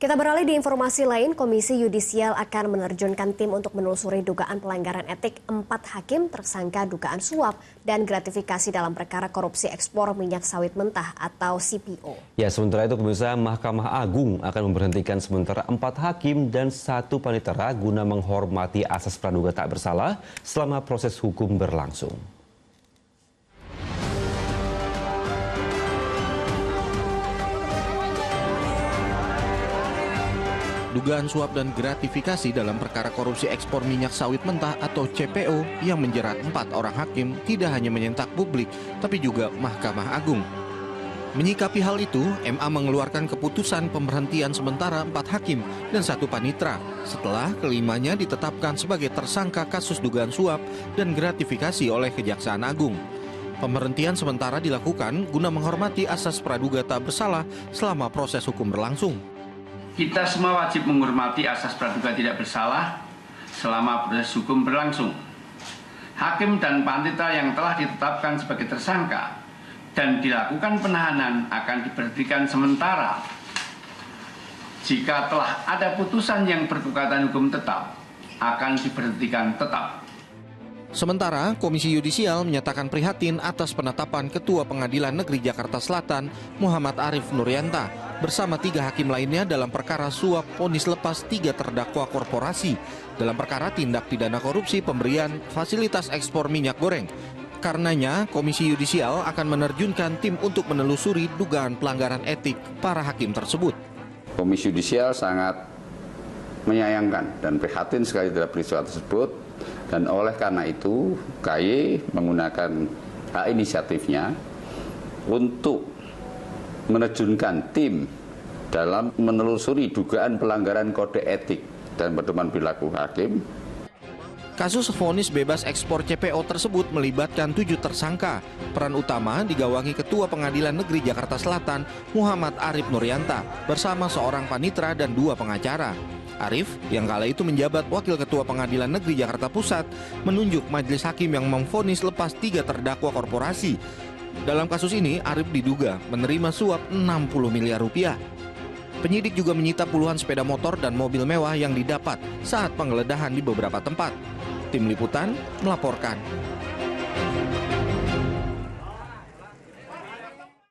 Kita beralih di informasi lain, Komisi Yudisial akan menerjunkan tim untuk menelusuri dugaan pelanggaran etik 4 hakim tersangka dugaan suap dan gratifikasi dalam perkara korupsi ekspor minyak sawit mentah atau CPO. Ya, sementara itu pemirsa, Mahkamah Agung akan memberhentikan sementara 4 hakim dan 1 panitera guna menghormati asas praduga tak bersalah selama proses hukum berlangsung. Dugaan suap dan gratifikasi dalam perkara korupsi ekspor minyak sawit mentah atau CPO yang menjerat 4 orang hakim tidak hanya menyentak publik, tapi juga Mahkamah Agung. Menyikapi hal itu, MA mengeluarkan keputusan pemberhentian sementara 4 hakim dan 1 panitera setelah kelimanya ditetapkan sebagai tersangka kasus dugaan suap dan gratifikasi oleh Kejaksaan Agung. Pemberhentian sementara dilakukan guna menghormati asas praduga tak bersalah selama proses hukum berlangsung. Kita semua wajib menghormati asas praduga tidak bersalah selama proses hukum berlangsung. Hakim dan panitera yang telah ditetapkan sebagai tersangka dan dilakukan penahanan akan diberhentikan sementara. Jika telah ada putusan yang berkekuatan hukum tetap, akan diberhentikan tetap. Sementara, Komisi Yudisial menyatakan prihatin atas penetapan Ketua Pengadilan Negeri Jakarta Selatan, Muhammad Arif Nuryanta, bersama 3 hakim lainnya dalam perkara suap vonis lepas 3 terdakwa korporasi dalam perkara tindak pidana korupsi pemberian fasilitas ekspor minyak goreng. Karenanya, Komisi Yudisial akan menerjunkan tim untuk menelusuri dugaan pelanggaran etik para hakim tersebut. Komisi Yudisial sangat menyayangkan dan prihatin sekali terhadap peristiwa tersebut, dan oleh karena itu KY menggunakan hak inisiatifnya untuk menerjunkan tim dalam menelusuri dugaan pelanggaran kode etik dan pedoman perilaku hakim. Kasus vonis bebas ekspor CPO tersebut melibatkan 7 tersangka. Peran utama digawangi Ketua Pengadilan Negeri Jakarta Selatan, Muhammad Arif Nuryanta, bersama seorang panitera dan 2 pengacara. Arif, yang kala itu menjabat Wakil Ketua Pengadilan Negeri Jakarta Pusat, menunjuk majelis hakim yang memvonis lepas 3 terdakwa korporasi. Dalam kasus ini, Arif diduga menerima suap 60 miliar rupiah. Penyidik juga menyita puluhan sepeda motor dan mobil mewah yang didapat saat penggeledahan di beberapa tempat. Tim Liputan melaporkan.